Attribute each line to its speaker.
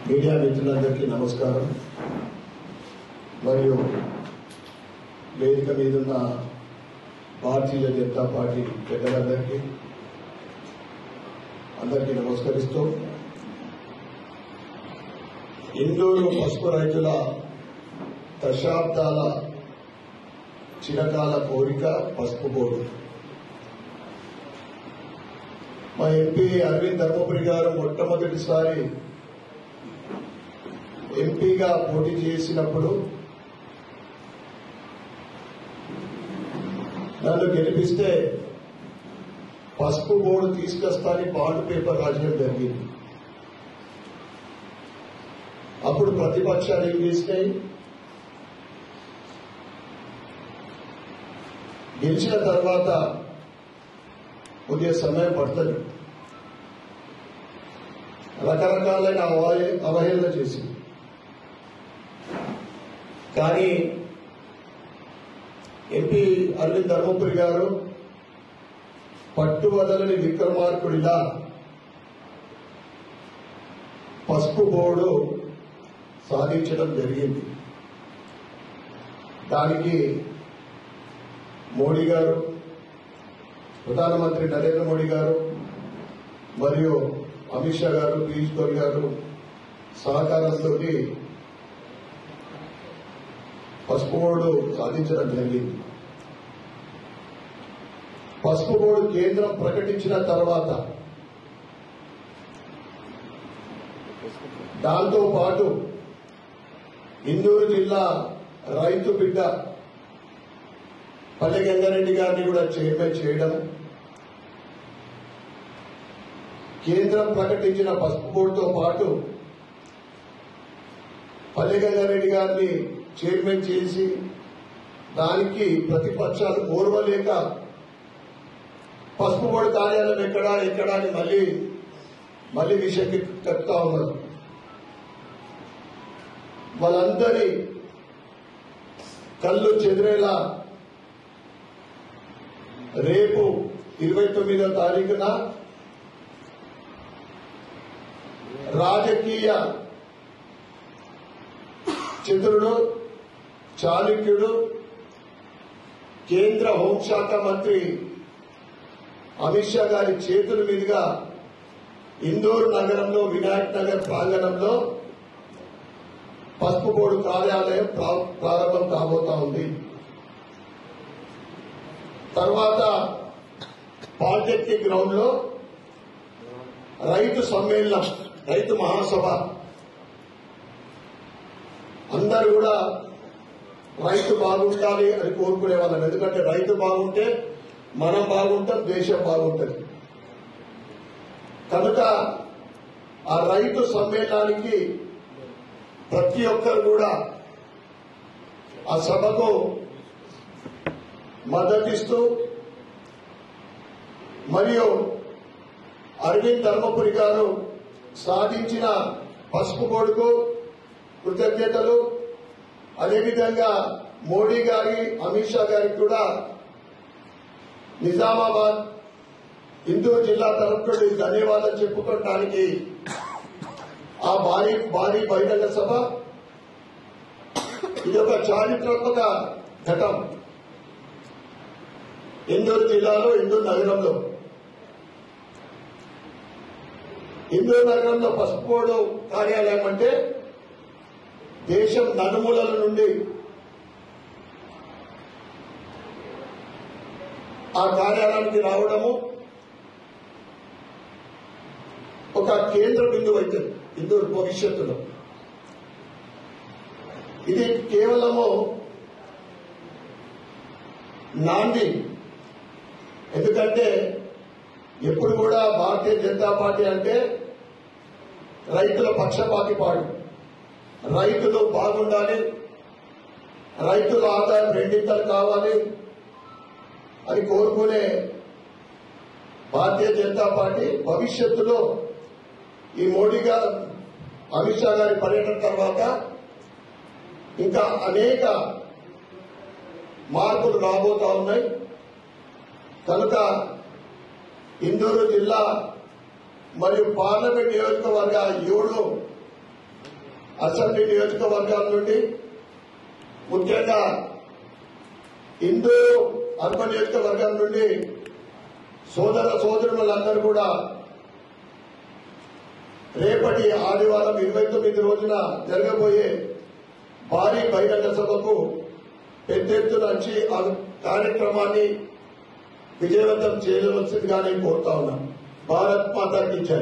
Speaker 1: Media మిత్రులందరికీ నమస్కారం. మరియు వేదిక మీదున్న భారతీయ జనతా పార్టీ పెద్దలందరికీ నమస్కరిస్తూ ఇందూరు పసుపు రైతుల దశాబ్దాల చిరకాల కోరిక పసుపు బోర్డు. మా ఎంపీ అరవింద్ ధర్మపురి గారు మొట్టమొదటిసారి ఎంపీగా పోటీ చేసినప్పుడు నన్ను గెలిపిస్తే పసుపు బోర్డు తీసుకొస్తాని బాండ్ పేపర్ రాజడం జరిగింది. అప్పుడు ప్రతిపక్షాలు ఏం చేసినాయి, గెలిచిన తర్వాత కొద్దిగా సమయం పడుతుంది, రకరకాలైన అవహేళన చేసింది. కానీ ఎంపీ అరవింద్ ధర్మపురి గారు పట్టువదలని విక్రమార్కుడిలా పసుపు బోర్డు సాధించడం జరిగింది. దానికి మోడీ గారు, ప్రధానమంత్రి నరేంద్ర మోడీ గారు మరియు అమిత్ షా గారు, పీయూష్ గోయల్ గారు సహకారంతో పసుపు బోర్డు సాధించడం జరిగింది. పసుపు బోర్డు కేంద్రం ప్రకటించిన తర్వాత దాంతో పాటు ఇందూరు జిల్లా రైతు బిడ్డ పల్లె గంగారెడ్డి గారిని కూడా చైర్మన్ చేయడం, కేంద్రం ప్రకటించిన పసుపు బోర్డుతో పాటు పల్లె గంగారెడ్డి గారిని చైర్మన్ చేసి దానికి ప్రతిపక్షాలు ఓర్వలేక పసుపు బోర్డు కార్యాలయం ఎక్కడా అని మళ్లీ విషయం చెప్తా ఉన్నారు. వాళ్ళందరి కళ్ళు చెదిరేలా రేపు 29వ తారీఖున రాజకీయ చతురుడు, చాణక్యుడు, కేంద్ర హోంశాఖ మంత్రి అమిత్ షా గారి చేతుల మీదుగా ఇందూరు నగరంలో వినాయక్ నగర్ ప్రాంగణంలో పసుపు బోర్డు కార్యాలయం ప్రారంభం కాబోతా ఉంది. తర్వాత పాలిటెక్నిక్ గ్రౌండ్ లో రైతు సమ్మేళనం, రైతు మహాసభ, అందరూ కూడా రైతు బాగుండాలి అని కోరుకునే వాళ్ళం. ఎందుకంటే రైతు బాగుంటే మనం బాగుంటాం, దేశం బాగుంటుంది. కనుక ఆ రైతు సమ్మేళనానికి ప్రతి ఒక్కరు కూడా ఆ సభకు మద్దతిస్తూ మరియు అరవింద్ ధర్మపురి గారు సాధించిన పసుపు బోర్డుకు కృతజ్ఞతలు, అదేవిధంగా మోడీ గారి, అమిత్ షా గారికి కూడా నిజామాబాద్ ఇందూరు జిల్లా తరఫు నుండి ధన్యవాదాలు చెప్పుకోవడానికి ఆ భారీ బహిరంగ సభ ఇదొక చారిత్రాత్మక ఘటం. ఇందూరు జిల్లాలో, ఇందూరు నగరంలో, ఇందూరు నగరంలో పసుపు బోర్డు కార్యాలయం అంటే దేశం నలుమూలల నుండి ఆ కార్యాలయానికి రావడము ఒక కేంద్ర బిందువు అవుతుంది ఇందూరు భవిష్యత్తులో. ఇది కేవలము నాంది. ఎందుకంటే ఎప్పుడు కూడా భారతీయ జనతా పార్టీ అంటే రైతుల పక్షపాతి పార్టీ. రైతులు బాగుండాలి, రైతుల ఆదాయం రెండింతలు కావాలి అని కోరుకునే భారతీయ జనతా పార్టీ భవిష్యత్తులో ఈ మోడీ గారు, అమిత్ షా గారి పర్యటన తర్వాత ఇంకా అనేక మార్పులు రాబోతా ఉన్నాయి. కనుక ఇందూరు జిల్లా మరియు పార్లమెంట్ నియోజకవర్గ 7 అసెంబ్లీ నియోజకవర్గాల నుండి ముఖ్యంగా హిందూ అర్బన్ నియోజకవర్గం నుండి సోదరులందరూ కూడా రేపటి ఆదివారం 29 రోజున జరగబోయే భారీ బహిరంగ సభకు పెద్ద ఎత్తున వచ్చి ఆ కార్యక్రమాన్ని విజయవంతం చేయవలసిందిగా నేను కోరుతా ఉన్నాను. భారత్ మాతా కీ జై.